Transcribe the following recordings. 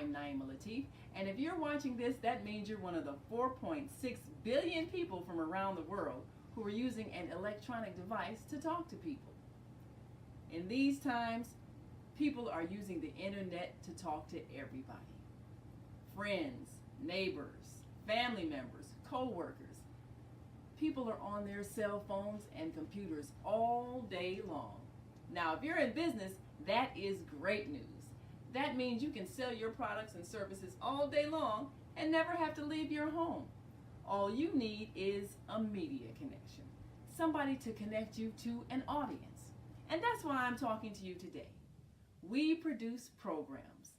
I'm Naima Latif, and if you're watching this, that means you're one of the 4.6 billion people from around the world who are using an electronic device to talk to people. In these times, people are using the internet to talk to everybody. Friends, neighbors, family members, co-workers. People are on their cell phones and computers all day long. Now, if you're in business, that is great news. That means you can sell your products and services all day long and never have to leave your home. All you need is a media connection, somebody to connect you to an audience. And that's why I'm talking to you today. We produce programs,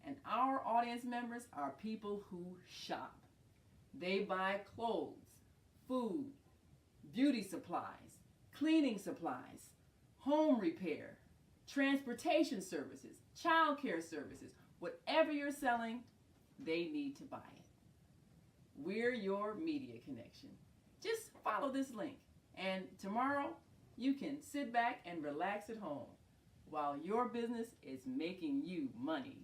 and our audience members are people who shop. They buy clothes, food, beauty supplies, cleaning supplies, home repair, transportation services, child care services. Whatever you're selling, they need to buy it. We're your media connection. Just follow this link, and tomorrow you can sit back and relax at home while your business is making you money.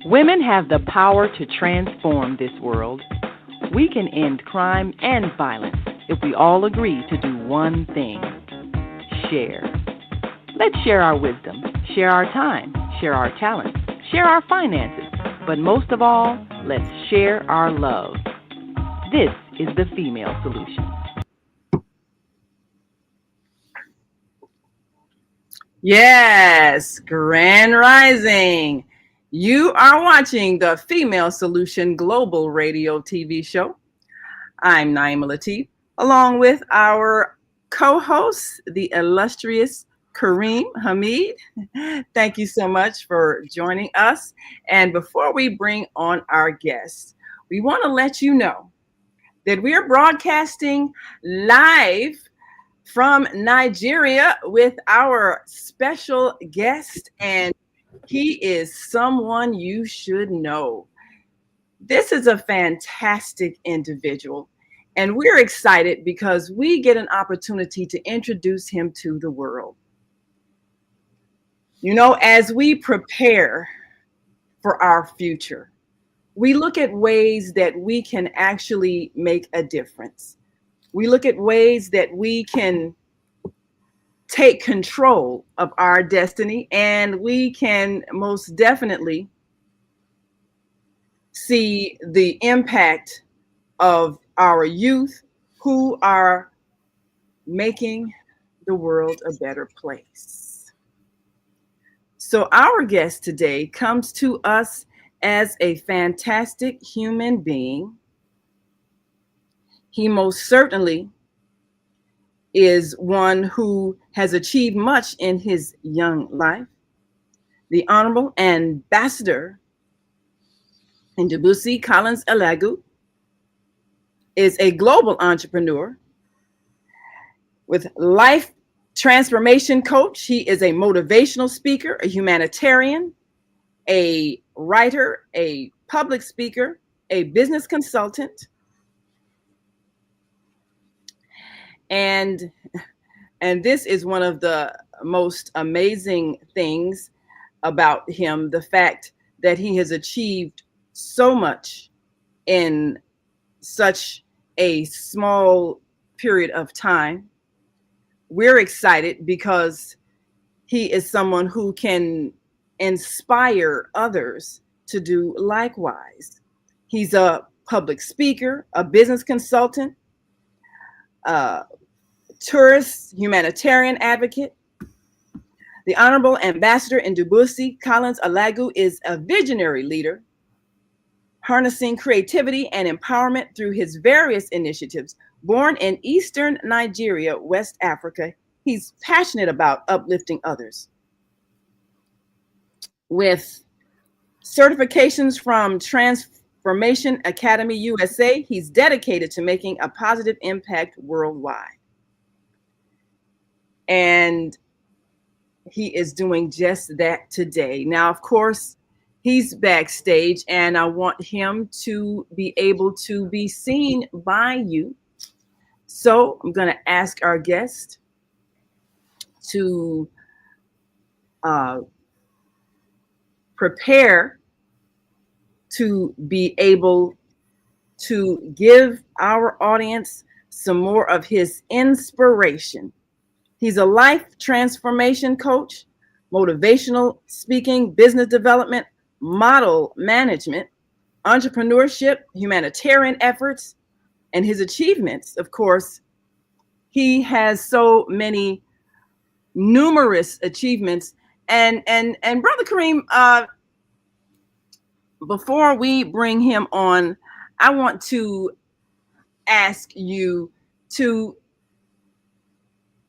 Women have the power to transform this world. We can end crime and violence if we all agree to do one thing: share. Let's share our wisdom, share our time, share our talents, share our finances, but most of all, let's share our love. This is the female solution. Yes, Grand Rising. You are watching the Female Solution Global Radio TV show. I'm Naima Latif, along with our co-host, the illustrious Kareem Hamid. Thank you so much for joining us. And before we bring on our guests, we want to let you know that we are broadcasting live from Nigeria with our special guest, and he is someone you should know. This is a fantastic individual, and we're excited because we get an opportunity to introduce him to the world. You know, as we prepare for our future, we look at ways that we can actually make a difference. We look at ways that we can take control of our destiny, and we can most definitely see the impact of our youth who are making the world a better place. So our guest today comes to us as a fantastic human being. He most certainly is one who has achieved much in his young life. The Honorable Ambassador Ndubuisi Alagu is a global entrepreneur with life transformation coach. He is a motivational speaker, a humanitarian, a writer, a public speaker, a business consultant, and this is one of the most amazing things about him, the fact that he has achieved so much in such a small period of time. We're excited because he is someone who can inspire others to do likewise. He's a public speaker, a business consultant, tourist, humanitarian advocate. The Honorable Ambassador Ndubuisi Alagu is a visionary leader, harnessing creativity and empowerment through his various initiatives. Born in Eastern Nigeria, West Africa, he's passionate about uplifting others. With certifications from Formation Academy USA. He's dedicated to making a positive impact worldwide. And he is doing just that today. Now, of course, he's backstage, and I want him to be able to be seen by you. So I'm going to ask our guest to prepare to be able to give our audience some more of his inspiration. He's a life transformation coach, motivational speaking, business development, model management, entrepreneurship, humanitarian efforts, and his achievements. Of course, he has so many numerous achievements. And Brother Kareem, before we bring him on, I want to ask you to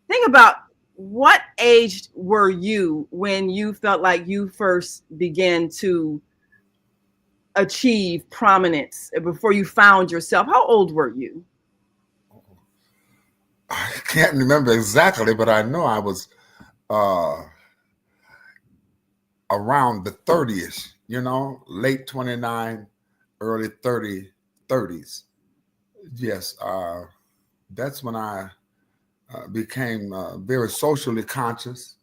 think about, what age were you when you felt like you first began to achieve prominence, before you found yourself? How old were you? I can't remember exactly, but I know I was around the 30s, late 29, early 30s. Yes, that's when I became very socially conscious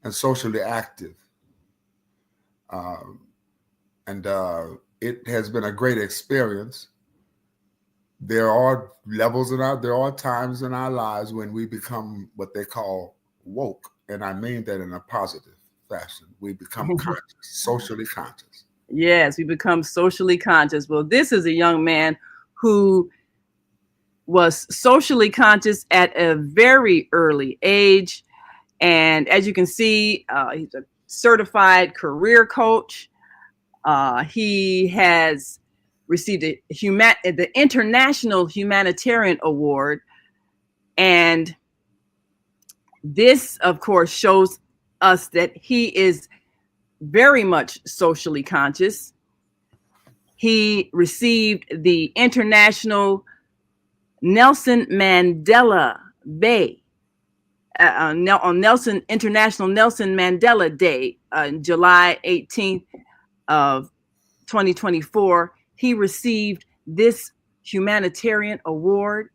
and socially active. And it has been a great experience. There are there are times in our lives when we become what they call woke. And I mean that in a positive fashion. We become conscious, socially conscious. Yes, we become socially conscious. Well, this is a young man who was socially conscious at a very early age. And as you can see, he's a certified career coach. He has received the International Humanitarian Award. And this, of course, shows us that he is very much socially conscious. He received the International Nelson Mandela Day on International Nelson Mandela Day, July 18th of 2024. He received this humanitarian award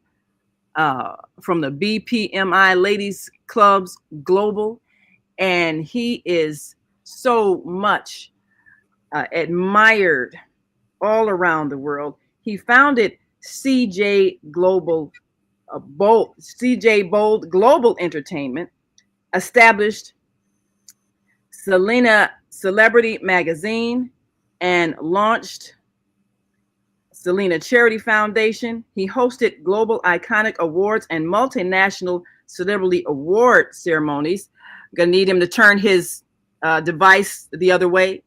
from the BPMI Ladies Clubs Global, and he is so much admired all around the world. He founded CJ Bold Global Entertainment, established Selena Celebrity Magazine, and launched Selena Charity Foundation. He hosted global iconic awards and multinational celebrity award ceremonies. I'm gonna need him to turn his device the other way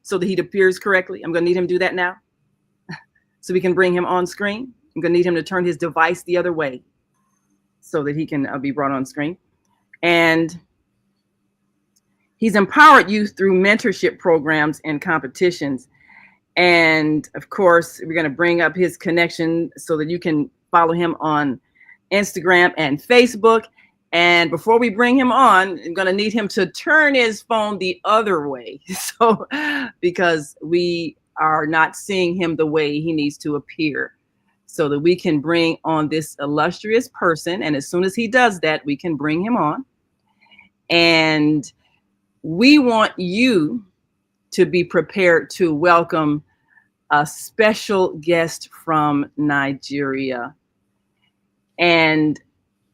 so that he appears correctly. I'm gonna need him to do that now so we can bring him on screen. I'm gonna need him to turn his device the other way so that he can be brought on screen. And he's empowered youth through mentorship programs and competitions. And of course, we're going to bring up his connection so that you can follow him on Instagram and Facebook. And before we bring him on, I'm going to need him to turn his phone the other way. So, because we are not seeing him the way he needs to appear, so that we can bring on this illustrious person. And as soon as he does that, we can bring him on. And we want you to be prepared to welcome a special guest from Nigeria. And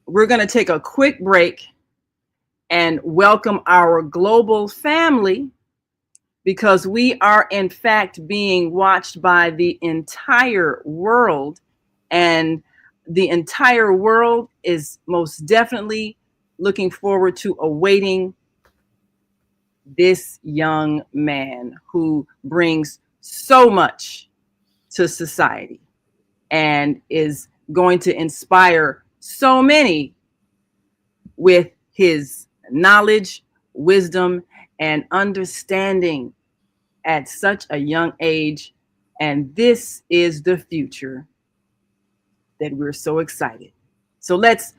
we're going to take a quick break and welcome our global family, because we are in fact being watched by the entire world. And the entire world is most definitely looking forward to awaiting this young man who brings so much to society and is going to inspire so many with his knowledge, wisdom, and understanding at such a young age And this is the future that we're so excited. So let's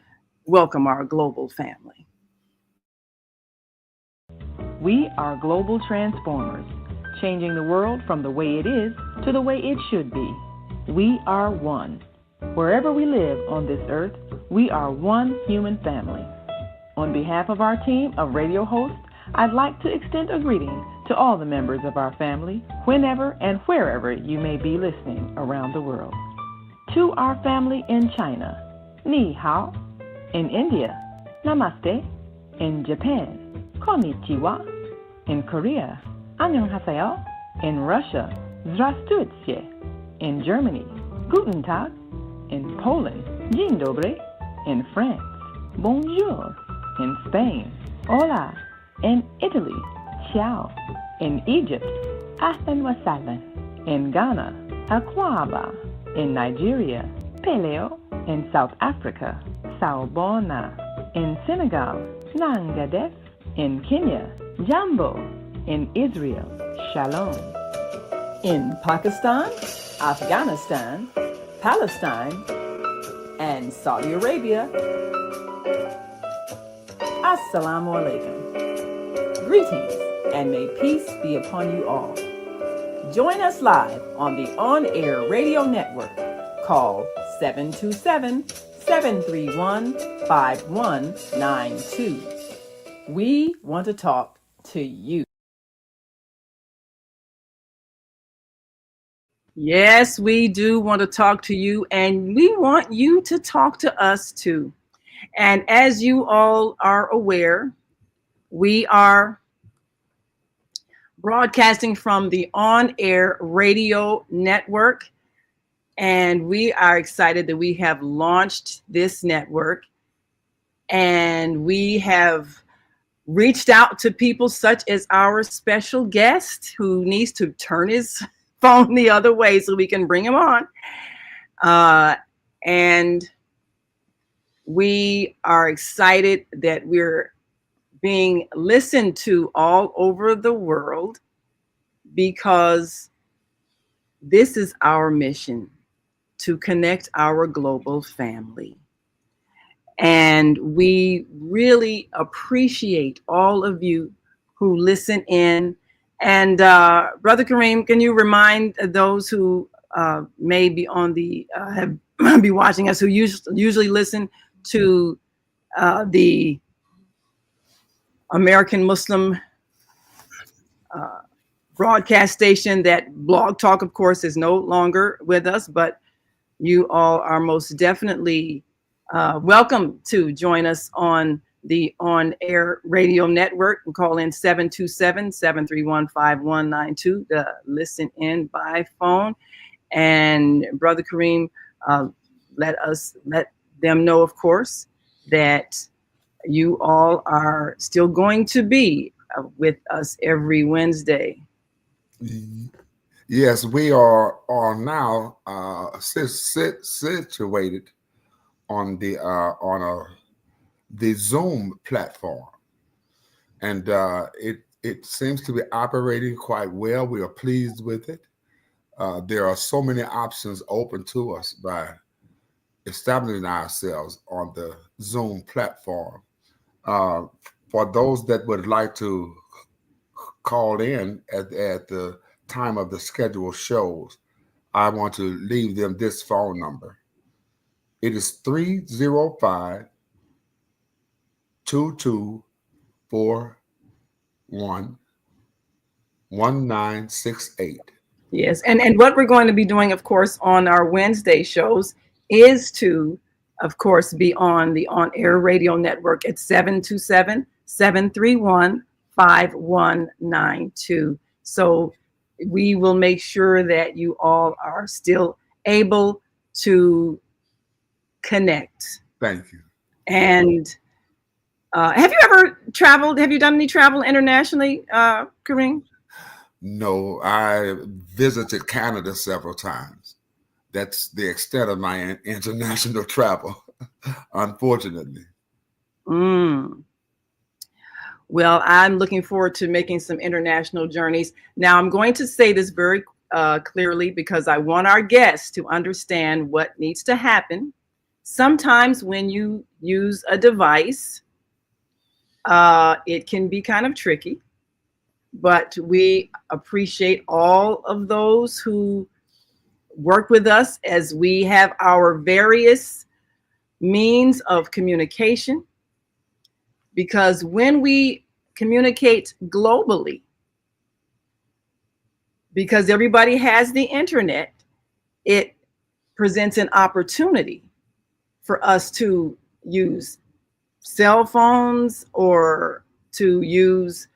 welcome our global family. We are global transformers, changing the world from the way it is to the way it should be. We are one. Wherever we live on this earth, we are one human family. On behalf of our team of radio hosts, I'd like to extend a greeting to all the members of our family, whenever and wherever you may be listening around the world. To our family in China, Ni Hao. In India, Namaste. In Japan, Konnichiwa. In Korea, Annyeonghaseyo. In Russia, Zdravstuyte. In Germany, Guten Tag. In Poland, Dzień dobry. In France, Bonjour. In Spain, Hola. In Italy, Ciao. In Egypt, Ahlan wa sahlan. In Ghana, Akwaba. In Nigeria, Peleo. In South Africa, Sawubona. In Senegal, Nangadef. In Kenya, Jambo. In Israel, Shalom. In Pakistan, Afghanistan, Palestine, and Saudi Arabia, Assalamu alaikum. Greetings, and may peace be upon you all. Join us live on the on-air radio network called 727-731-5192. We want to talk to you. Yes, we do want to talk to you, and we want you to talk to us too. And as you all are aware, we are broadcasting from the on-air radio network, and we are excited that we have launched this network, and we have reached out to people such as our special guest who needs to turn his phone the other way so we can bring him on. And we are excited that we're being listened to all over the world, because this is our mission, to connect our global family. And we really appreciate all of you who listen in. And Brother Kareem, can you remind those who may be on the be watching us, who usually listen to the American Muslim broadcast station, that Blog Talk, of course, is no longer with us, but you all are most definitely welcome to join us on the on-air radio network and call in 727-731-5192 to listen in by phone. And Brother Kareem, let them know, of course, that you all are still going to be with us every Wednesday. Yes, we are now situated on the Zoom platform, and it seems to be operating quite well. We are pleased with it. There are so many options open to us by establishing ourselves on the Zoom platform. For those that would like to call in at the time of the scheduled shows, I want to leave them this phone number. It is 305-224-1968. Yes, and what we're going to be doing, of course, on our Wednesday shows is to, of course, be on the on-air radio network at 727-731-5192. So we will make sure that you all are still able to connect. Thank you. And have you ever traveled? Have you done any travel internationally, Kareem? No, I visited Canada several times. That's the extent of my international travel, unfortunately. Well, I'm looking forward to making some international journeys. Now, I'm going to say this very clearly because I want our guests to understand what needs to happen. Sometimes when you use a device, it can be kind of tricky, but we appreciate all of those who work with us as we have our various means of communication. Because when we communicate globally, because everybody has the internet, it presents an opportunity for us to use cell phones or to use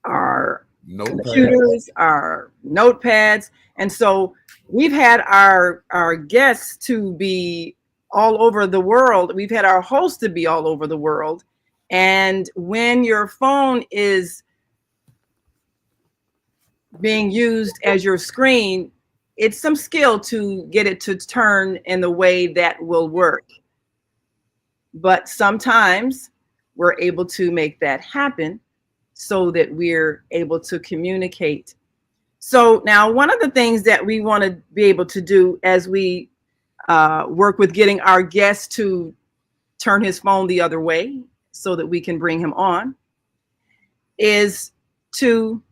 our computers, our notepads. And so we've had our guests to be all over the world. We've had our hosts to be all over the world. And when your phone is being used as your screen, it's some skill to get it to turn in the way that will work. But sometimes we're able to make that happen so that we're able to communicate. So now one of the things that we want to be able to do as we work with getting our guest to turn his phone the other way so that we can bring him on is to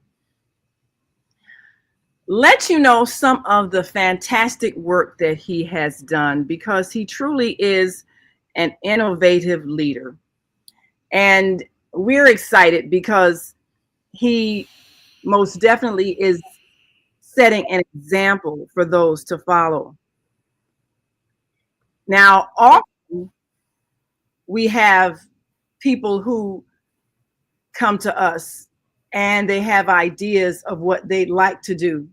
let you know some of the fantastic work that he has done, because he truly is an innovative leader. And we're excited because he most definitely is setting an example for those to follow. Now, often we have people who come to us and they have ideas of what they'd like to do,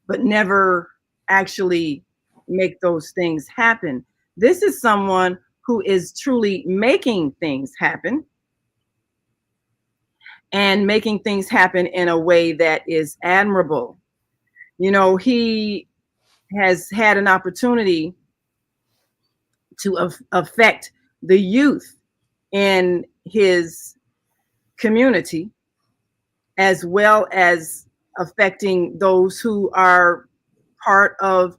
but never actually make those things happen. This is someone who is truly making things happen, and making things happen in a way that is admirable. You know, he has had an opportunity to affect the youth in his community, as well as affecting those who are part of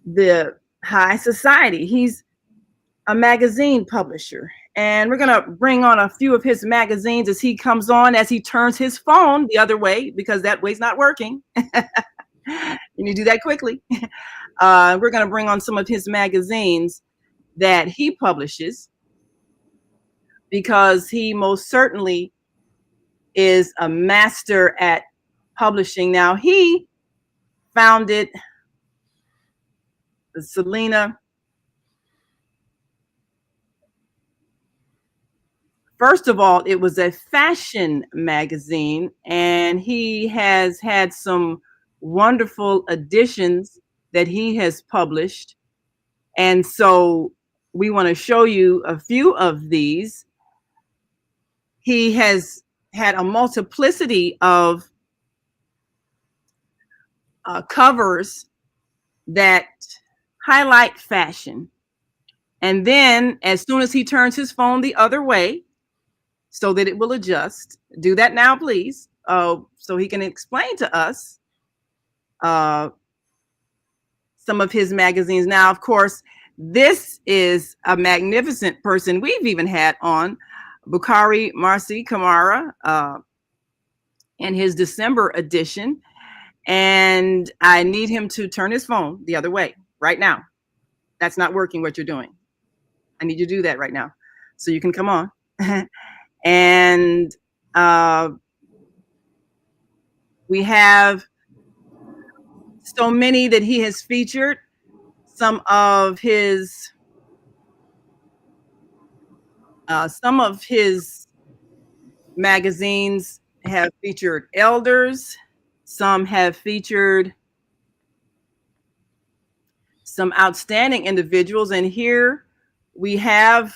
the high society. He's a magazine publisher, and we're going to bring on a few of his magazines as he comes on, as he turns his phone the other way, because that way's not working. You need to do that quickly. We're going to bring on some of his magazines that he publishes, because he most certainly is a master at publishing. Now, he founded Selena. First of all, it was a fashion magazine, and he has had some wonderful editions that he has published. And so we want to show you a few of these. He has had a multiplicity of covers that highlight fashion. And then as soon as he turns his phone the other way so that it will adjust, do that now, please, so he can explain to us some of his magazines. Now, of course, this is a magnificent person we've even had on, Bukhari Marcy Kamara, in his December edition. And I need him to turn his phone the other way right now. That's not working what you're doing. I need you to do that right now so you can come on. And we have so many that he has featured. Some of his magazines have featured elders. Some have featured some outstanding individuals. And here we have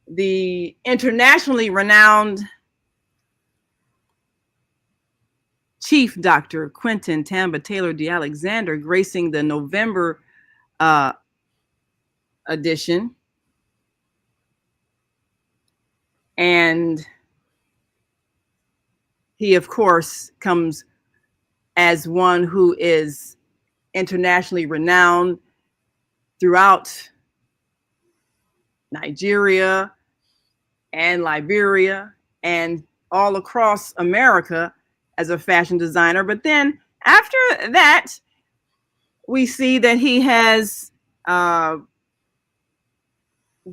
the internationally renowned Chief Dr. Quentin Tamba Taylor de Alexander, gracing the November edition. And he, of course, comes as one who is internationally renowned throughout Nigeria and Liberia and all across America as a fashion designer. But then after that, we see that he has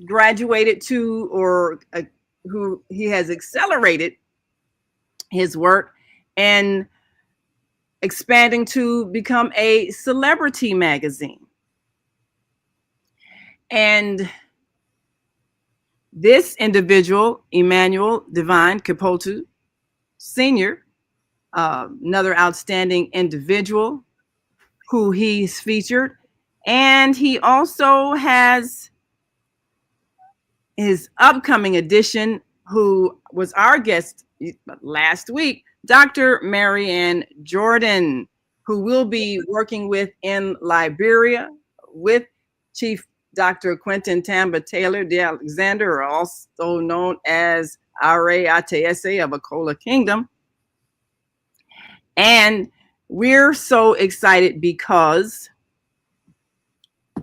graduated to, or who he has accelerated his work and expanding to become a celebrity magazine. And this individual, Emmanuel Divine Kapotu Sr., another outstanding individual who he's featured. And he also has his upcoming edition, who was our guest last week, Dr. Marianne Jordan, who will be working with in Liberia with Chief Dr. Quentin Tamba Taylor de Alexander, also known as Are Atese of Akola Kingdom. And we're so excited because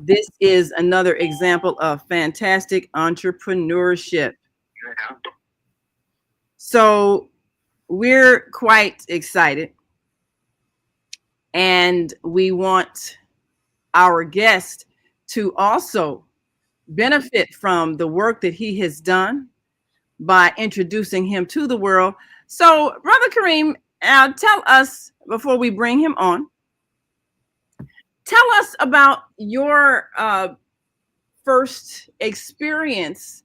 this is another example of fantastic entrepreneurship. So we're quite excited, and we want our guest to also benefit from the work that he has done by introducing him to the world. So, Brother Kareem, tell us, before we bring him on, tell us about your first experience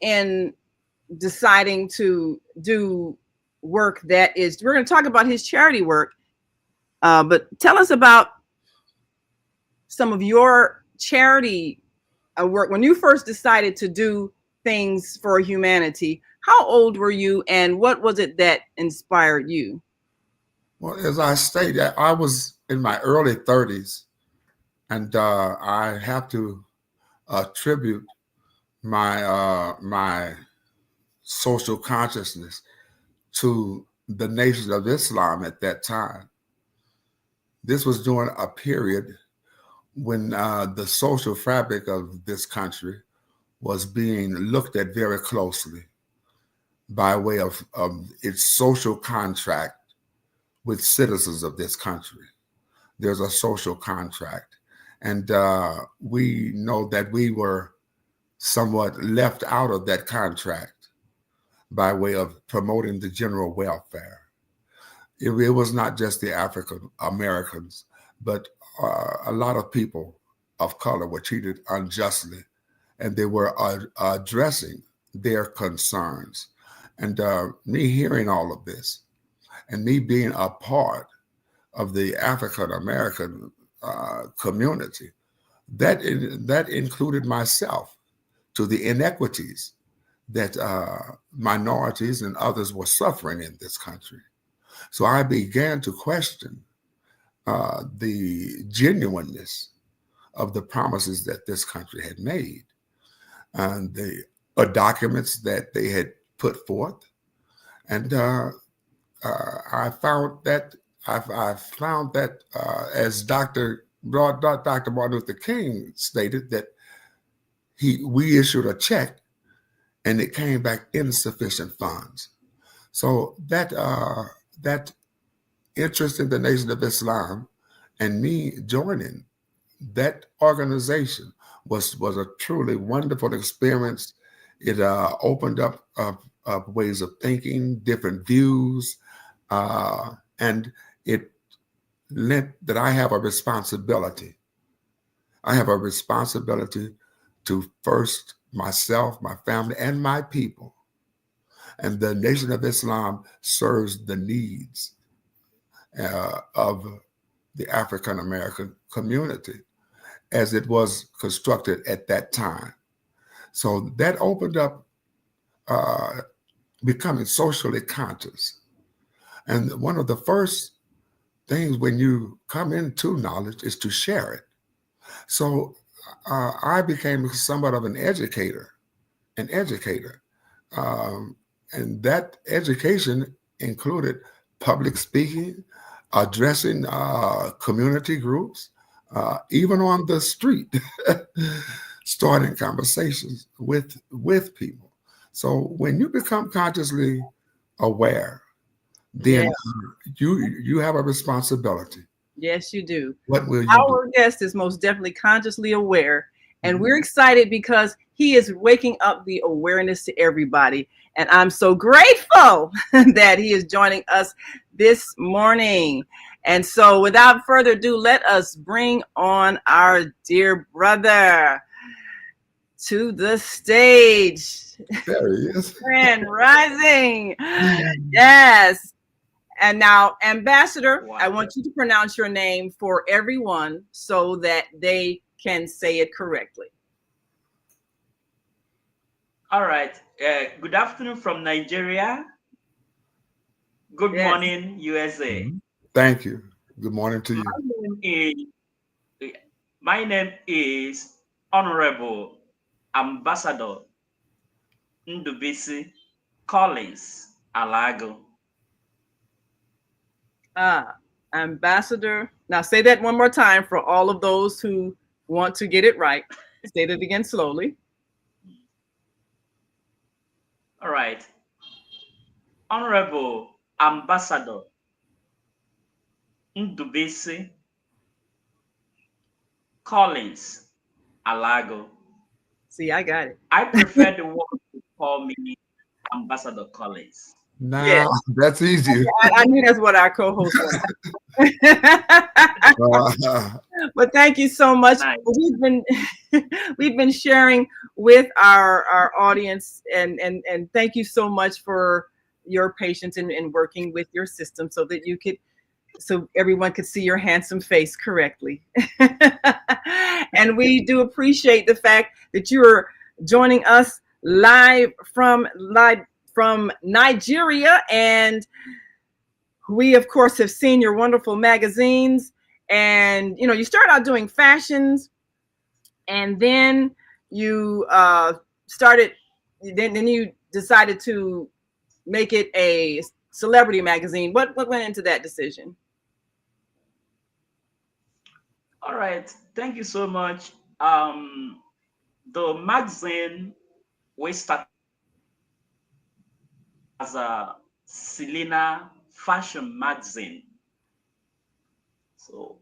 in deciding to do work that is, we're going to talk about his charity work, but tell us about some of your charity work. When you first decided to do things for humanity, how old were you and what was it that inspired you? Well, as I stated, I was in my early 30s, and I have to attribute my social consciousness to the Nation of Islam at that time. This was during a period when the social fabric of this country was being looked at very closely by way of its social contract with citizens of this country. There's a social contract. And we know that we were somewhat left out of that contract by way of promoting the general welfare. It was not just the African Americans, but a lot of people of color were treated unjustly, and they were addressing their concerns. And me hearing all of this, and me being a part of the African American community, that included myself, to the inequities that minorities and others were suffering in this country. So I began to question the genuineness of the promises that this country had made, and the documents that they had put forth. And I found that as Dr. Martin Luther King stated, that we issued a check and it came back insufficient funds. So that interest in the Nation of Islam and me joining that organization was a truly wonderful experience. It opened up ways of thinking, different views, and it meant that I have a responsibility. I have a responsibility to first myself, my family, and my people. And the Nation of Islam serves the needs of the African American community as it was constructed at that time. So that opened up becoming socially conscious. And one of the first things when you come into knowledge is to share it. So I became somewhat of an educator. And that education included public speaking, addressing community groups, even on the street, starting conversations with people. So when you become consciously aware, Yeah. then you have a responsibility. Yes, you do. What will you do? Our guest is most definitely consciously aware, and we're Mhm. excited because he is waking up the awareness to everybody. And I'm so grateful that he is joining us this morning. And so, without further ado, let us bring on our dear brother to the stage. There he is. Grand Rising. Yes. And now, Ambassador, I Wow. want you to pronounce your name for everyone so that they can say it correctly. All right. Good afternoon from Nigeria. Good Yes. morning, USA. Mhm. Thank you. Good morning to My you. name is my name is Honorable Ambassador Ndubuisi Collins Alagu. Ambassador. Now, say that one more time for all of those who want to get it right. Say that again slowly. All right. Honorable Ambassador Ndubuisi Collins Alagu. See, I got it. I prefer the one to call me Ambassador Collins. Yeah, Now that's easy. I knew that's what our co-host wanted. Uh, But thank you so much. Nice. We've been we've been sharing with our audience, and thank you so much for your patience in working with your system so that you could so everyone could see your handsome face correctly. And we do appreciate the fact that you are joining us live from Nigeria, and we of course have seen your wonderful magazines. And you started out doing fashions, and then you started then you decided to make it a celebrity magazine. What went into that decision? All right. Thank you so much. Um, the magazine we started as a Selena fashion magazine. So,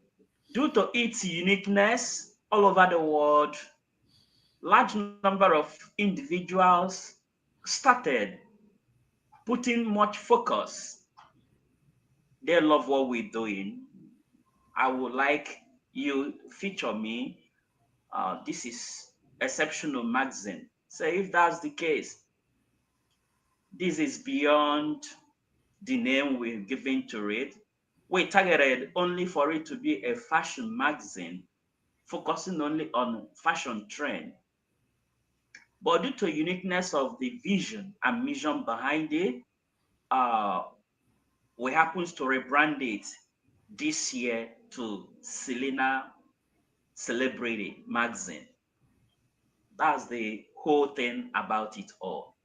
due to its uniqueness all over the world, large number of individuals started putting much focus. They love what we're doing. I would like you feature me. This is exceptional magazine. So if that's the case, this is beyond the name we've given to it. We targeted only for it to be a fashion magazine, focusing only on fashion trend. But due to uniqueness of the vision and mission behind it, uh, we happen to rebrand it this year to Selena Celebrity Magazine. That's the whole thing about it all.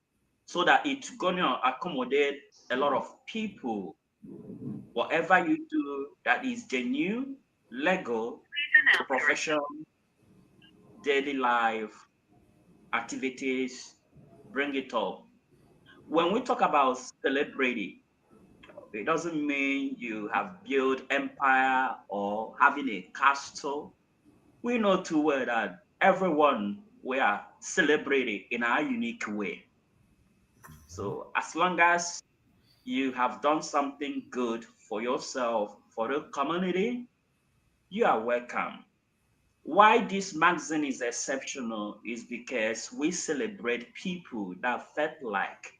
So that it's gonna accommodate a lot of people. Whatever you do that is genuine, legal, profession, daily life, activities, bring it up. When we talk about celebrity, it doesn't mean you have built empire or having a castle. We know too well that everyone we are celebrating in our unique way. So as long as you have done something good for yourself, for the community, you are welcome. Why this magazine is exceptional is because we celebrate people that felt like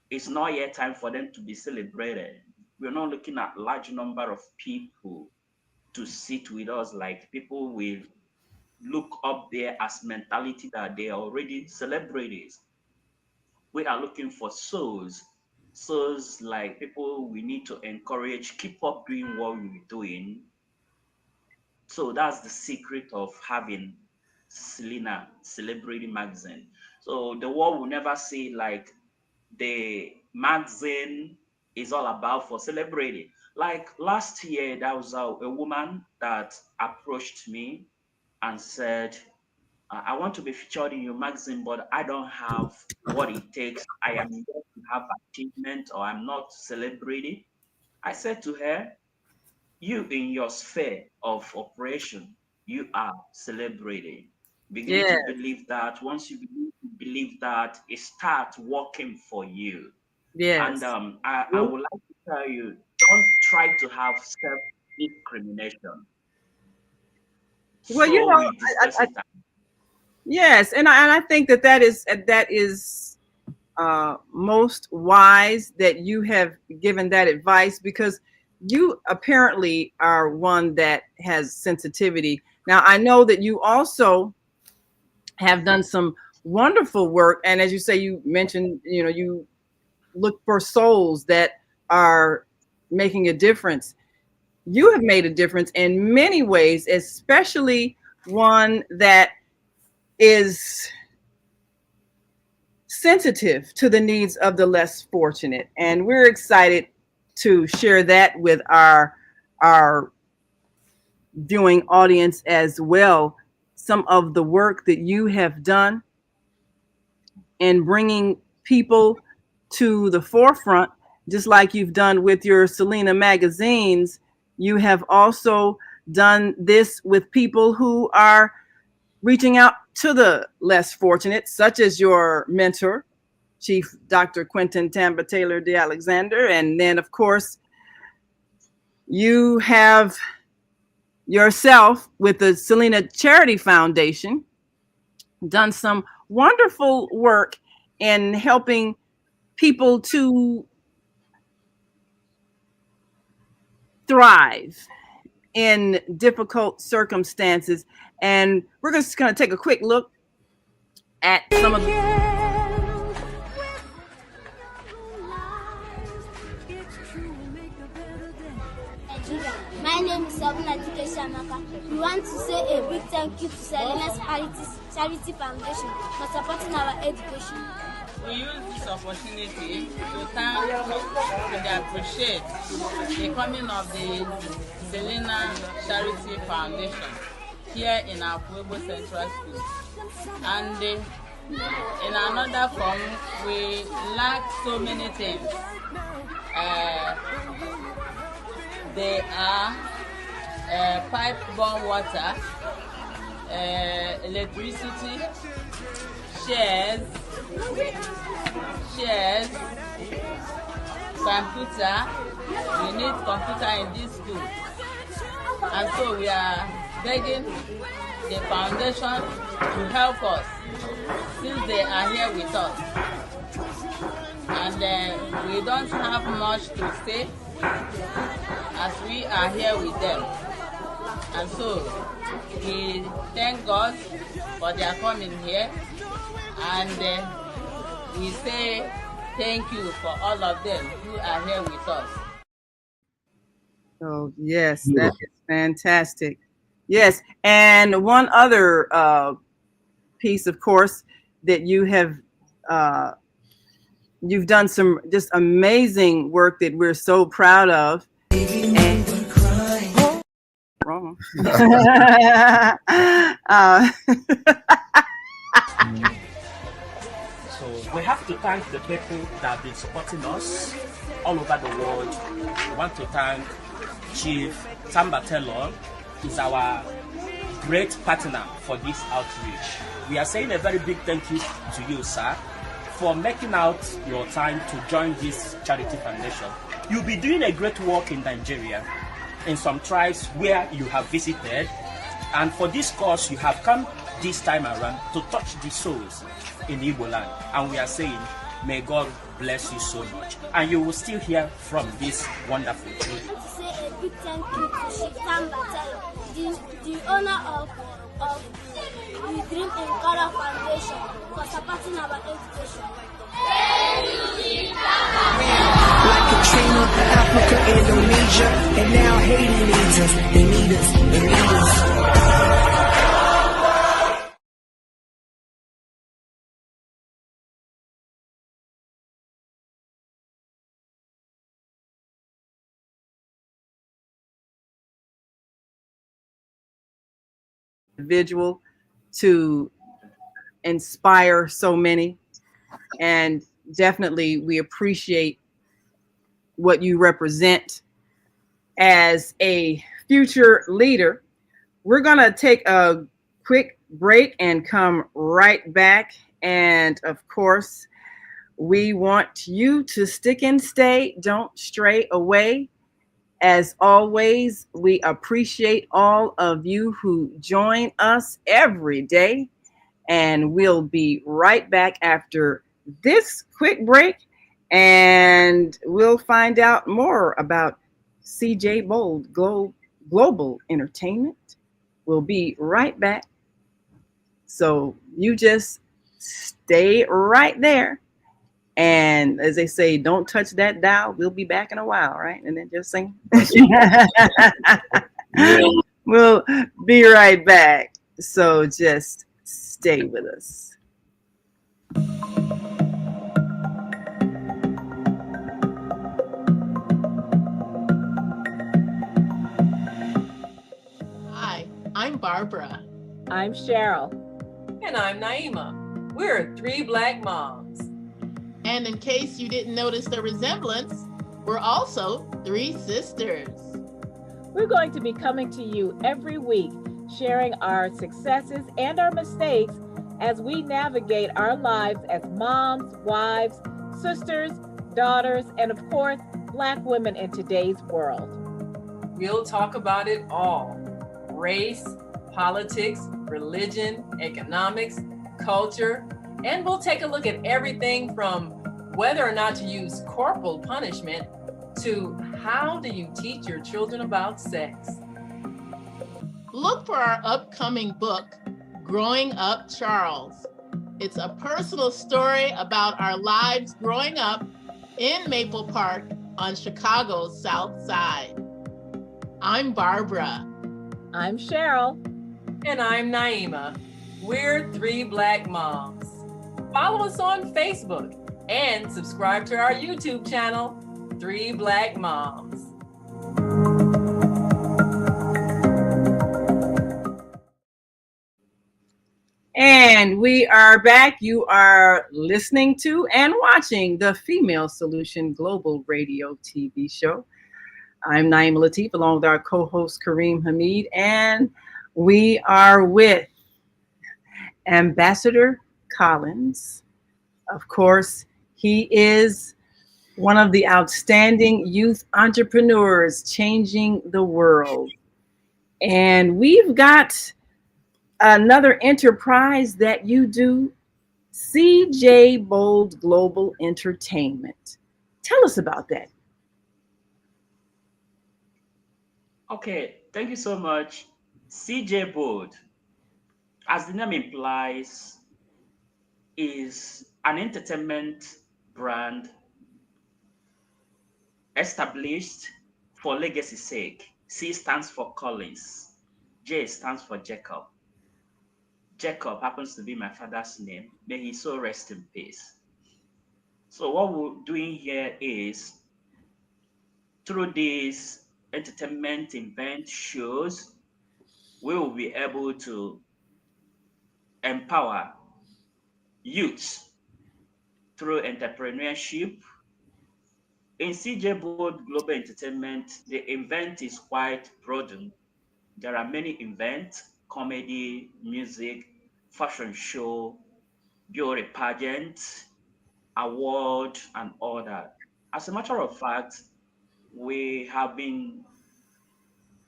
it's not yet time for them to be celebrated. We're not looking at large number of people to sit with us like people will look up there as mentality that they are already celebrities. We are looking for souls. Souls like people we need to encourage, keep up doing what we're doing. So that's the secret of having Selena Celebrity Magazine. So the world will never say like the magazine is all about for celebrating. Like last year, there was a woman that approached me and said, I want to be featured in your magazine, but I don't have what it takes. I am yet to have achievement, or I'm not celebrating. I said to her, you in your sphere of operation, you are celebrating. Begin Yeah. to believe that. Once you begin to believe that, it starts working for you. And Yes. I would like to tell you, don't try to have self-discrimination. Well, So we discuss it. yes, and I think that is most wise that you have given that advice, because you apparently are one that has sensitivity. Now, I know that you also have done some wonderful work, and as you say, you mentioned, you look for souls that are making a difference. You have made a difference in many ways, especially one that is sensitive to the needs of the less fortunate. And we're excited to share that with our viewing audience as well. Some of the work that you have done in bringing people to the forefront, just like you've done with your Selena magazines. You have also done this with people who are reaching out to the less fortunate, such as your mentor, Chief Dr. Quentin Tamba Taylor de Alexander. And then, of course, you have yourself with the Selena Charity Foundation done some wonderful work in helping people to thrive in difficult circumstances. And we're just going to take a quick look at some of the. My name is Sabina Shamaka. We want to say a big thank you to Selena's Charity Foundation for supporting our education. We use this opportunity to thank and appreciate the coming of the Selena Charity Foundation here in our Pueblo Central School. And in another form, we lack so many things. They are pipe-borne water, electricity, chairs, computer. We need computer in this school, and so we are begging the foundation to help us, since they are here with us, and we don't have much to say as we are here with them. And so we thank God for their coming here, and we say thank you for all of them who are here with us. Oh, yes, that is fantastic. Yes, and one other piece, of course, that you have you've done some just amazing work that we're so proud of. Wrong. So we have to thank the people that have been supporting us all over the world. We want to thank Chief Tamba Taylor. He's our great partner for this outreach. We are saying a very big thank you to you, sir, for making out your time to join this charity foundation. You'll be doing a great work in Nigeria, in some tribes where you have visited, and for this cause you have come this time around to touch the souls in Igbo land. And we are saying, may God bless you so much, and you will still hear from this wonderful children. Say a big thank you to Shitam Batel, the owner of the Dream in Color Foundation, for supporting our education. Like Katrina, Africa, Indonesia, and now Haiti needs us. They need us. They need us. individual to inspire so many. And definitely, we appreciate what you represent as a future leader. We're going to take a quick break and come right back. And of course, we want you to stick and stay. Don't stray away. As always, we appreciate all of you who join us every day. And we'll be right back after this quick break. And we'll find out more about CJ Bold Global Entertainment. We'll be right back. So you just stay right there. And as they say, don't touch that dial. We'll be back in a while, right? And then just sing. We'll be right back. So just stay with us. Hi, I'm Barbara. I'm Cheryl. And I'm Naima. We're three black moms. And in case you didn't notice the resemblance, we're also three sisters. We're going to be coming to you every week, sharing our successes and our mistakes as we navigate our lives as moms, wives, sisters, daughters, and of course, Black women in today's world. We'll talk about it all: race, politics, religion, economics, culture, and we'll take a look at everything from whether or not to use corporal punishment to how do you teach your children about sex. Look for our upcoming book, Growing Up Charles. It's a personal story about our lives growing up in Maple Park on Chicago's South Side. I'm Barbara. I'm Cheryl. And I'm Naima. We're three black moms. Follow us on Facebook and subscribe to our YouTube channel, Three Black Moms. And we are back. You are listening to and watching the Female Solution Global Radio TV show. I'm Naima Latif along with our co-host Kareem Hamid, and we are with Ambassador Collins. Of course, he is one of the outstanding youth entrepreneurs changing the world. And we've got another enterprise that you do, CJ Bold Global Entertainment. Tell us about that. Okay, thank you so much. CJ Board, as the name implies, is an entertainment brand established for legacy's sake. C stands for Collins. J stands for Jacob. Jacob happens to be my father's name. May he so rest in peace. So what we're doing here is, through these entertainment event shows, we will be able to empower youths through entrepreneurship. In CJ Board Global Entertainment, the event is quite broadened. There are many events: comedy, music, fashion show, beauty pageant, award, and all that. As a matter of fact, we have been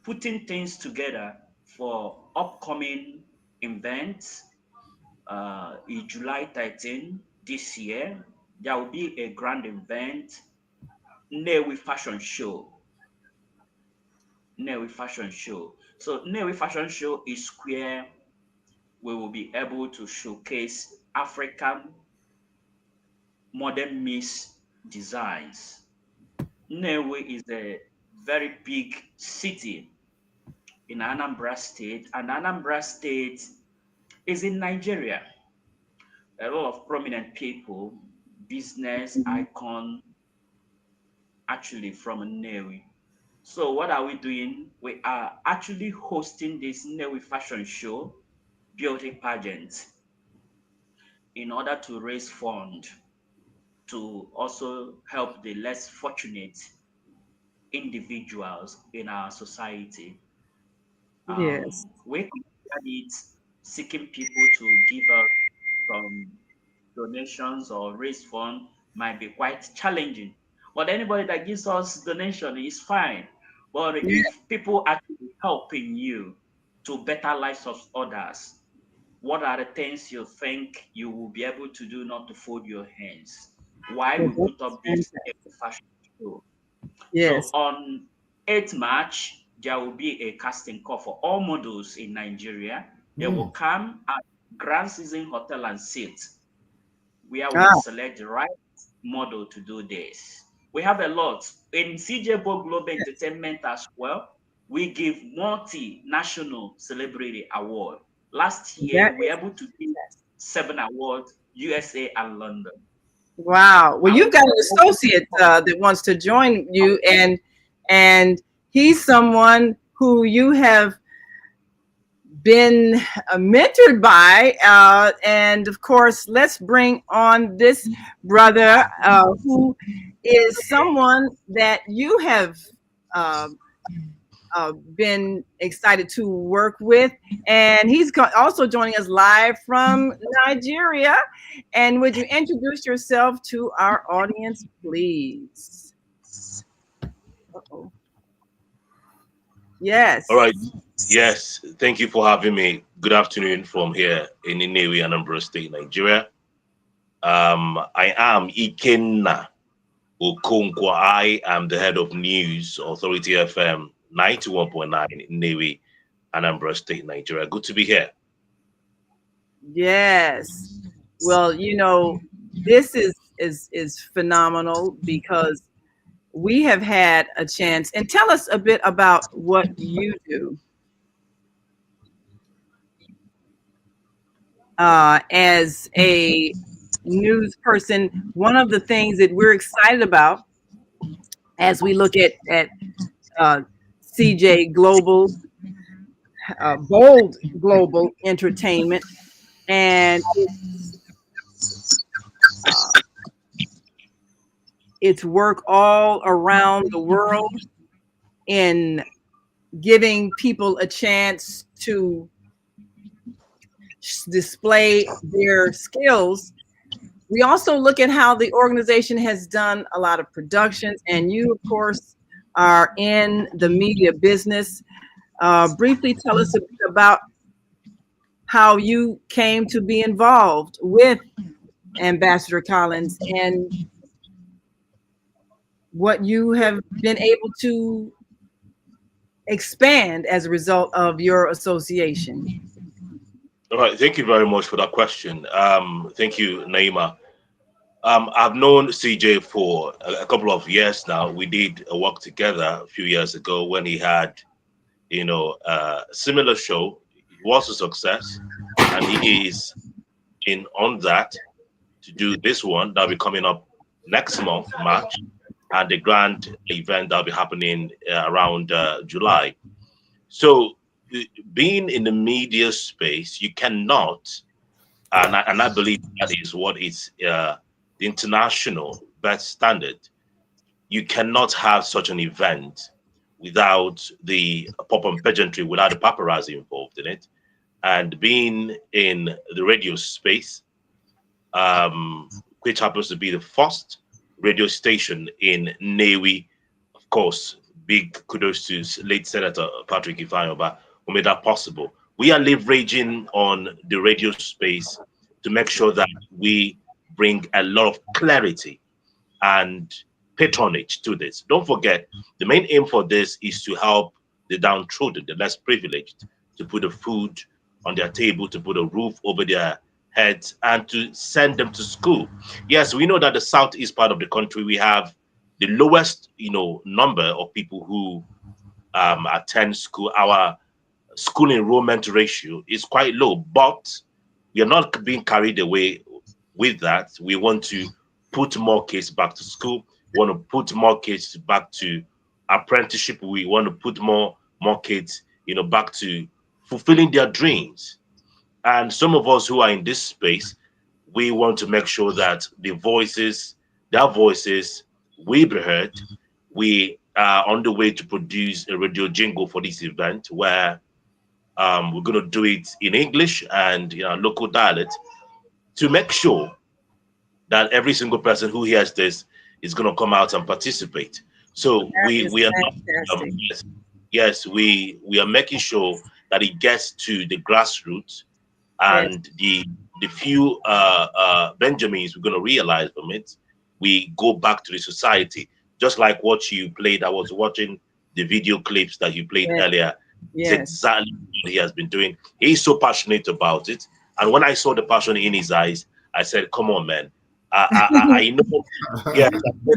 putting things together for upcoming events. In July 13 this year, there will be a grand event, Newi Fashion Show. Newi Fashion Show. So Newi Fashion Show is where we will be able to showcase African modern mix designs. Newi is a very big city in Anambra State, and Anambra State is in Nigeria. A lot of prominent people, business icon, actually from Newi. So what are we doing? We are actually hosting this Newi fashion show beauty pageant in order to raise funds to also help the less fortunate individuals in our society. Yes. We consider it seeking people to give us some donations or raise fund might be quite challenging. But anybody that gives us donation is fine. But Yeah. if people actually helping you to better lives of others, what are the things you think you will be able to do not to fold your hands? Why Well, we put that's up this fantastic. fashion show? So Yes. on 8th March, there will be a casting call for all models in Nigeria. They will come at Grand Season Hotel and Suites, where we Ah, select the right model to do this. We have a lot. In CJ Bo Global Entertainment as well, we give multinational celebrity award. Last year, that we were is able to give 7 awards, USA and London. wow. Well, I you've will got an associate that wants to join you, and he's someone who you have been mentored by, and of course, let's bring on this brother who is someone that you have uh, been excited to work with, and he's also joining us live from Nigeria. And would you introduce yourself to our audience, please? Uh-oh. All right. Yes. Yes. Thank you for having me. Good afternoon from here in Inewi, Anambra State, Nigeria. I am Ikenna Okonkwo. I am the head of News Authority FM 91.9 in Inewi, Anambra State, Nigeria. Good to be here. Yes. Well, this is phenomenal because we have had a chance. And tell us a bit about what you do as a news person. One of the things that we're excited about as we look at uh, CJ Global, Bold Global Entertainment, and uh, its work all around the world in giving people a chance to display their skills. We also look at how the organization has done a lot of productions, and you, of course, are in the media business. Briefly tell us a bit about how you came to be involved with Ambassador Collins and what you have been able to expand as a result of your association. All right. Thank you very much for that question. Thank you, Naima. I've known CJ for a couple of years now. We did a work together a few years ago when he had, a similar show. It was a success, and he is in on that to do this one that'll be coming up next month, March, and the grand event that'll be happening around July. So, being in the media space, you cannot, and I believe that is what is the international best standard. You cannot have such an event without the pop and pageantry, without the paparazzi involved in it. And being in the radio space, um, which happens to be the first radio station in Newi. Of course, big kudos to late Senator Patrick Ifayoba who made that possible. We are leveraging on the radio space to make sure that we bring a lot of clarity and patronage to this. Don't forget, the main aim for this is to help the downtrodden, the less privileged, to put the food on their table, to put a roof over their heads, and to send them to school. Yes, we know that the southeast part of the country, we have the lowest, number of people who attend school. Our school enrollment ratio is quite low, but we are not being carried away with that. We want to put more kids back to school. We want to put more kids back to apprenticeship. We want to put more kids, back to fulfilling their dreams. And some of us who are in this space, we want to make sure that their voices, will be heard. We are on the way to produce a radio jingle for this event where we're going to do it in English and local dialect to make sure that every single person who hears this is going to come out and participate. So That is we are fantastic. yes, yes, we are making sure that it gets to the grassroots, Yes, and the few Benjamins we're going to realize from it, we go back to the society, just like what you played. I was watching the video clips that you played yes, earlier. It's yes. exactly what he has been doing. He's so passionate about it, and when I saw the passion in his eyes, I said, "Come on, man! I know, yeah,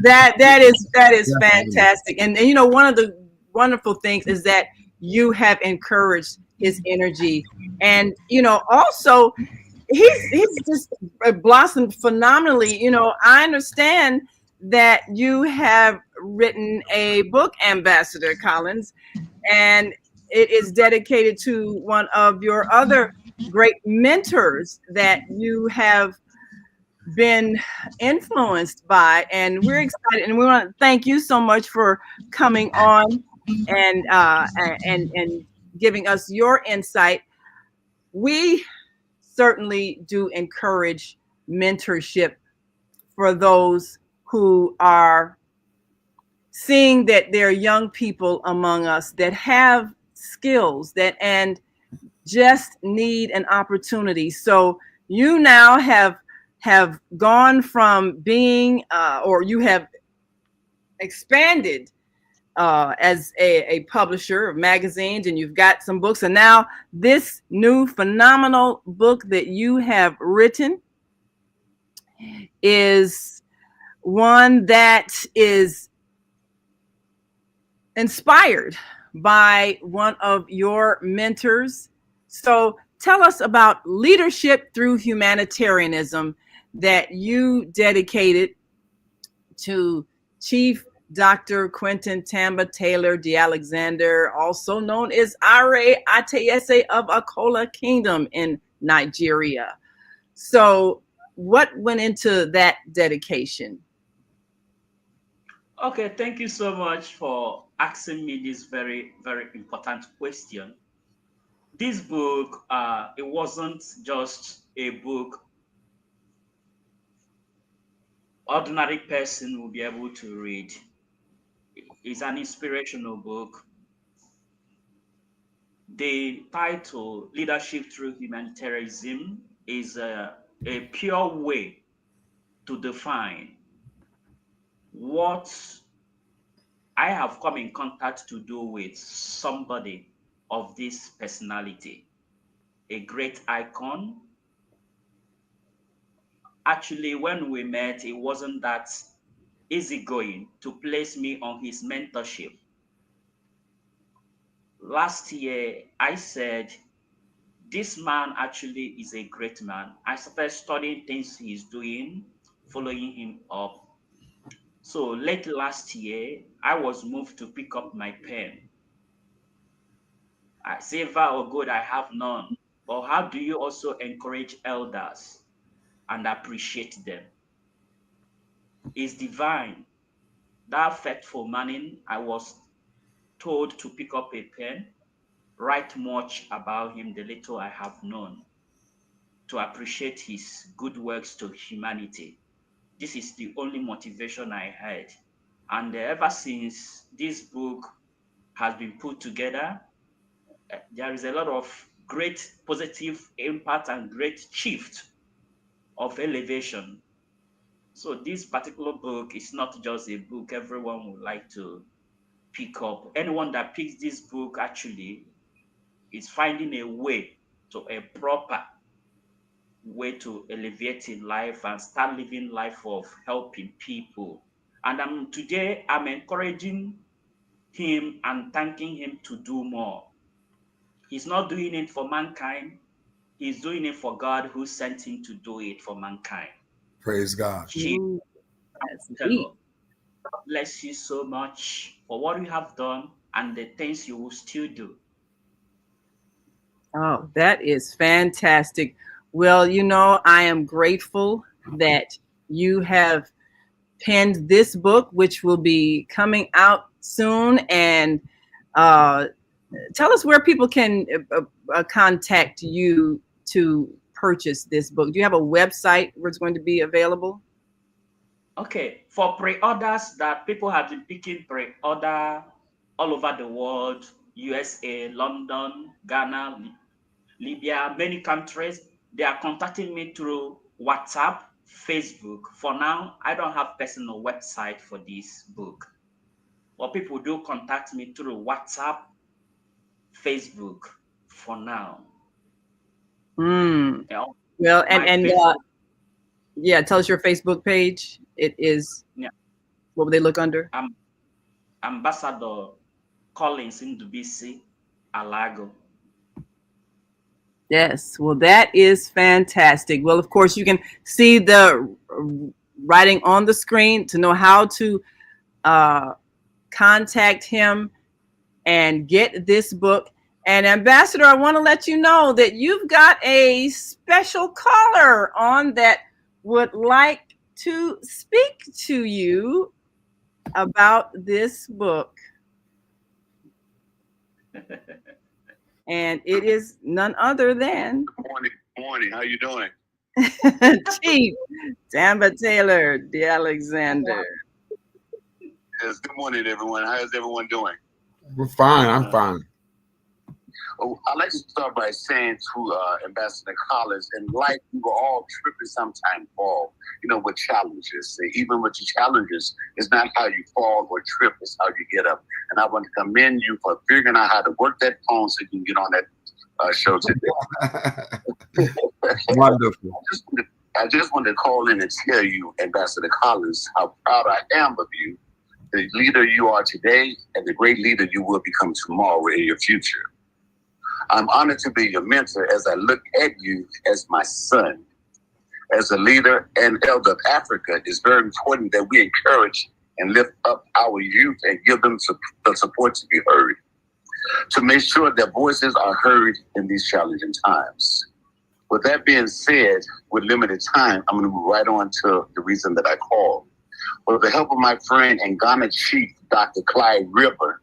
That is Definitely. fantastic. And you know, one of the wonderful things is that you have encouraged his energy, and you know, also he's just blossomed phenomenally. You know, I understand that you have written a book, Ambassador Collins, and it is dedicated to one of your other great mentors that you have been influenced by. And we're excited, and we want to thank you so much for coming on and and giving us your insight. We certainly do encourage mentorship for those who are seeing that there are young people among us that have skills that and just need an opportunity. So you now have gone from being or you have expanded as a publisher of magazines, and you've got some books, and now this new phenomenal book that you have written is one that is inspired by one of your mentors. So tell us about leadership through humanitarianism that you dedicated to Chief Dr. Quentin Tamba Taylor de Alexander, also known as Are Atayese of Akola Kingdom in Nigeria. So, what went into that dedication? Okay, thank you so much for asking me this very, very important question. This book, it wasn't just a book ordinary person will be able to read. It's an inspirational book. The title, Leadership Through Humanitarianism, is a pure way to define what I have come in contact to do with somebody of this personality, a great icon. Actually, when we met, it wasn't that easygoing to place me on his mentorship. Last year, I said, this man actually is a great man. I started studying things he's doing, following him up. So late last year, I was moved to pick up my pen. I silver or gold I have none. But how do you also encourage elders and appreciate them? It's divine. That faithful morning, I was told to pick up a pen, write much about him, the little I have known, to appreciate his good works to humanity. This is the only motivation I had. And ever since this book has been put together, there is a lot of great positive impact and great shift of elevation. So this particular book is not just a book everyone would like to pick up. Anyone that picks this book actually is finding a way to a proper way to elevate in life and start living life of helping people. And today I'm encouraging him and thanking him to do more. He's not doing it for mankind. He's doing it for God who sent him to do it for mankind. Praise God. Chief Ooh, that's Taylor, deep. bless you so much for what you have done and the things you will still do. Oh, that is fantastic. Well, I am grateful that you have penned this book, which will be coming out soon. And uh, tell us where people can contact you to purchase this book. Do you have a website where it's going to be available? Okay, for pre-orders that people have been picking pre-order all over the world, USA, London, Ghana, Libya, many countries, they are contacting me through WhatsApp, Facebook. For now, I don't have personal website for this book. But people do contact me through WhatsApp, Facebook for now. Mm. Yeah, Well, my Facebook, yeah, tell us your Facebook page. It is, yeah, what would they look under? Ambassador Collins Ndubuisi Alagu. Yes, well, that is fantastic. Well, of course, you can see the writing on the screen to know how to contact him and get this book. And Ambassador, I want to let you know that you've got a special caller on that would like to speak to you about this book. And it is none other than Morning. How you doing? Chief Tamba Taylor de Alexander. Yes, good morning, everyone. How is everyone doing? We're fine. I'm fine. Oh, I'd like to start by saying to Ambassador Collins, in life, we were all tripping sometime fall, with challenges. Even with the challenges, it's not how you fall or trip, it's how you get up. And I want to commend you for figuring out how to work that phone so you can get on that show today. Wonderful. I just wanted to call in and tell you, Ambassador Collins, how proud I am of you, the leader you are today, and the great leader you will become tomorrow in your future. I'm honored to be your mentor as I look at you as my son. As a leader and elder of Africa, it's very important that we encourage and lift up our youth and give them the support to be heard, to make sure that voices are heard in these challenging times. With that being said, with limited time, I'm going to move right on to the reason that I called. With the help of my friend and Ghana Chief, Dr. Clyde River,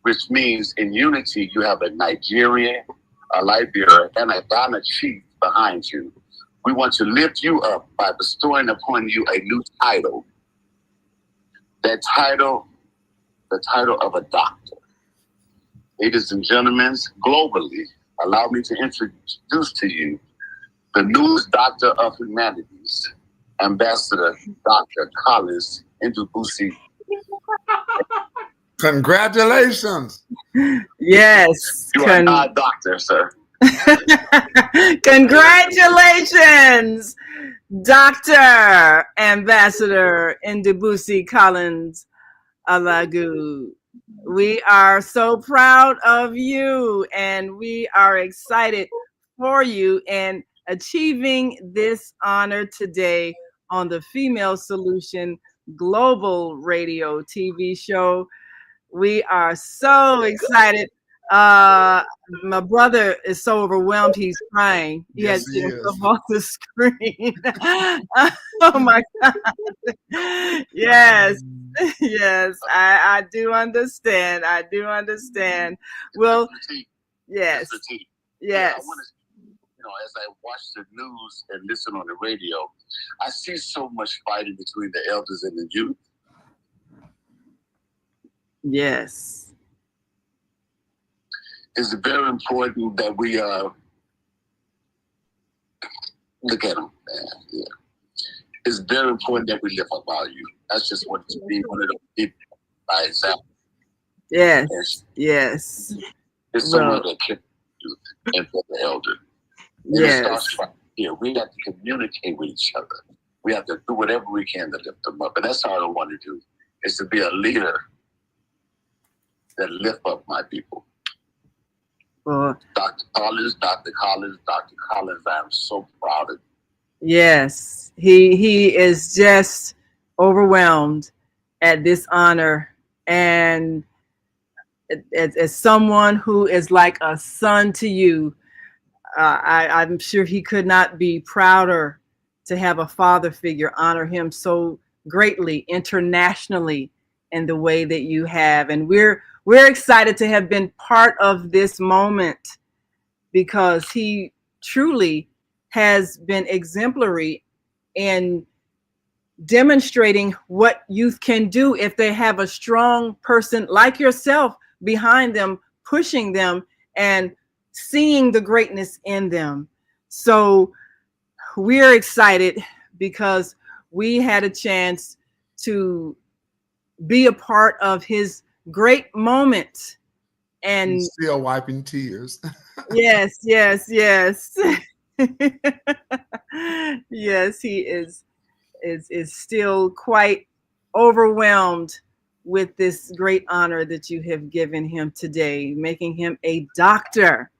which means in unity, you have a Nigerian, a Liberia, and a Ghana chief behind you. We want to lift you up by bestowing upon you a new title. That title, the title of a doctor. Ladies and gentlemen, globally, allow me to introduce to you the newest doctor of humanities, Ambassador Dr. Collins Ndubuisi. Congratulations. Yes. You are not a doctor, sir. Congratulations, Dr. Ambassador Ndubuisi Collins Alagu. We are so proud of you, and we are excited for you in achieving this honor today on the Female Solution Global Radio TV show. We are so excited. My brother is so overwhelmed, he's crying. He Yes, had to he get is. himself off the screen. Oh my God. Yes. Yes, I do understand. I do understand. Well, yes. Yeah, I Yes. want to, as I watch the news and listen on the radio, I see so much fighting between the elders and the youth. Yes. It's very important that we look at them. Yeah. It's very important that we live up our youth. That's just what to be one of the people by example. Yes. Yes. It's someone that can youth and for the elder. And it starts right here. We have to communicate with each other. We have to do whatever we can to lift them up. And that's all I want to do, is to be a leader that lift up my people. Dr. Collins, I'm so proud of you. Yes, he is just overwhelmed at this honor, and as someone who is like a son to you, I'm sure he could not be prouder to have a father figure honor him so greatly internationally in the way that you have. And we're excited to have been part of this moment because he truly has been exemplary in demonstrating what youth can do if they have a strong person like yourself behind them, pushing them and seeing the greatness in them. So we're excited because we had a chance to be a part of his great moment. And he's still wiping tears. yes. Yes, he is still quite overwhelmed with this great honor that you have given him today, making him a doctor.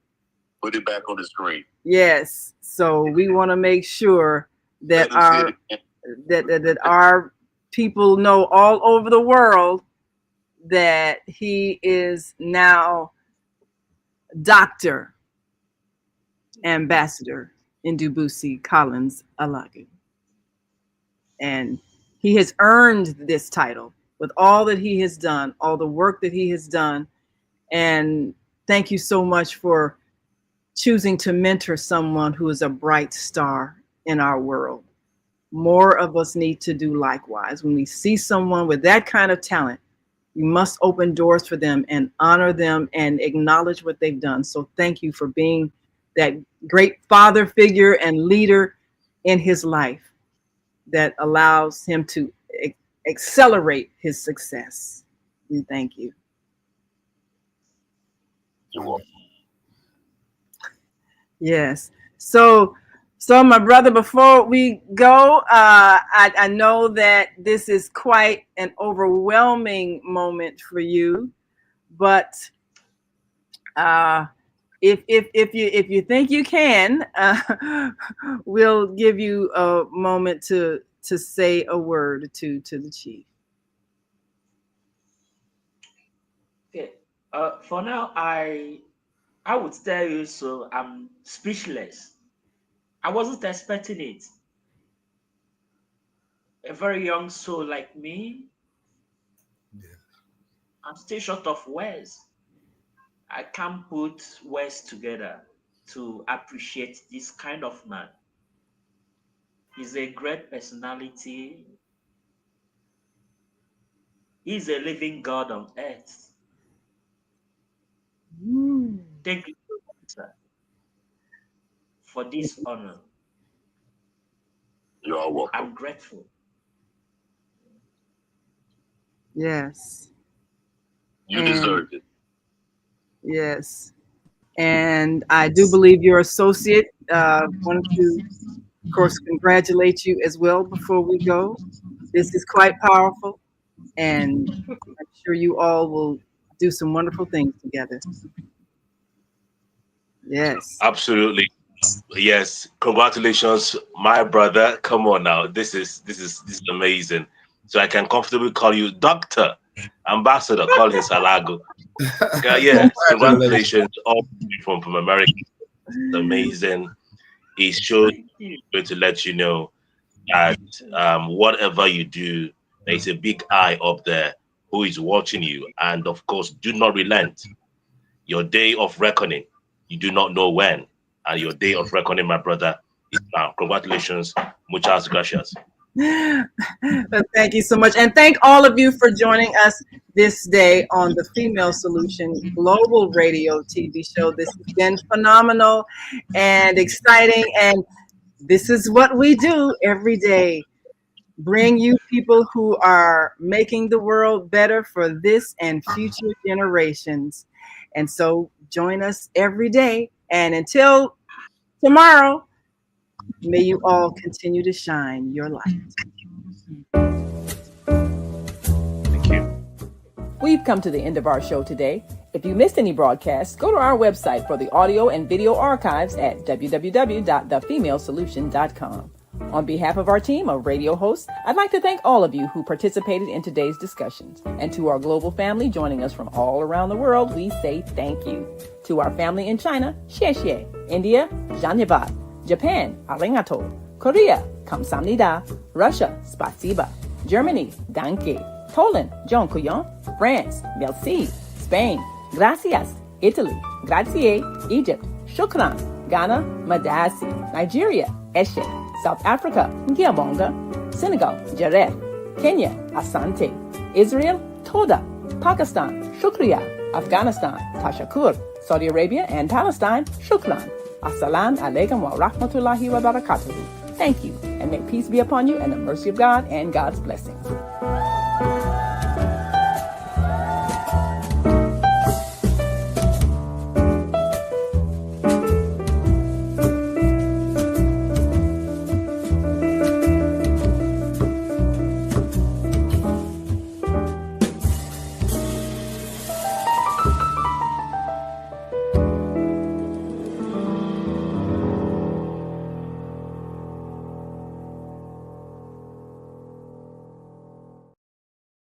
Put it back on the screen. Yes. So we want to make sure that that our people know all over the world that he is now Dr. Ambassador Ndubuisi Alagu. And he has earned this title with all that he has done, all the work that he has done. And thank you so much for choosing to mentor someone who is a bright star in our world. More of us need to do likewise. When we see someone with that kind of talent, you must open doors for them and honor them and acknowledge what they've done. So thank you for being that great father figure and leader in his life that allows him to accelerate his success. We thank you. You're welcome. Yes. So my brother, before we go, I know that this is quite an overwhelming moment for you, but if you think you can, we'll give you a moment to say a word to the chief. Okay. For now, I would tell you, so I'm speechless. I wasn't expecting it. A very young soul like me, I'm still short of words. I can't put words together to appreciate this kind of man. He's a great personality. He's a living God on earth. Thank you so much, sir, for this honor. You are welcome. I'm grateful. Yes. You deserve it. Yes. And I do believe your associate wanted to, of course, congratulate you as well before we go. This is quite powerful, and I'm sure you all will do some wonderful things together. Yes. Absolutely. Yes. Congratulations, my brother. Come on now. This is amazing. So I can comfortably call you Dr. Ambassador Collins Alagu. Yeah, congratulations all from America. It's amazing. It shows to let you know that whatever you do, there's a big eye up there who is watching you. And of course, do not relent. Your day of reckoning, you do not know when. And your day of reckoning, my brother, is now. Congratulations. Muchas gracias. Thank you so much. And thank all of you for joining us this day on the Female Solution Global Radio TV show. This has been phenomenal and exciting. And this is what we do every day. Bring you people who are making the world better for this and future generations. And so join us every day. And until tomorrow, may you all continue to shine your light. Thank you. We've come to the end of our show today. If you missed any broadcasts, go to our website for the audio and video archives at www.thefemalesolution.com. On behalf of our team of radio hosts, I'd like to thank all of you who participated in today's discussions. And to our global family joining us from all around the world, we say thank you. To our family in China, xie xie. India, Dhanyavad. Japan, arigato. Korea, kamsamnida. Russia, spasiba. Germany, danke. Poland, dziękuję. France, merci. Spain, gracias. Italy, grazie. Egypt, shukran. Ghana, madasi. Nigeria, eshe. South Africa, Ngiyabonga. Senegal, Jaref. Kenya, Asante. Israel, Toda. Pakistan, Shukriya. Afghanistan, Tashakur. Saudi Arabia and Palestine, Shukran. Assalamu alaikum wa rahmatullahi wa barakatuhu. Thank you, and may peace be upon you and the mercy of God and God's blessings.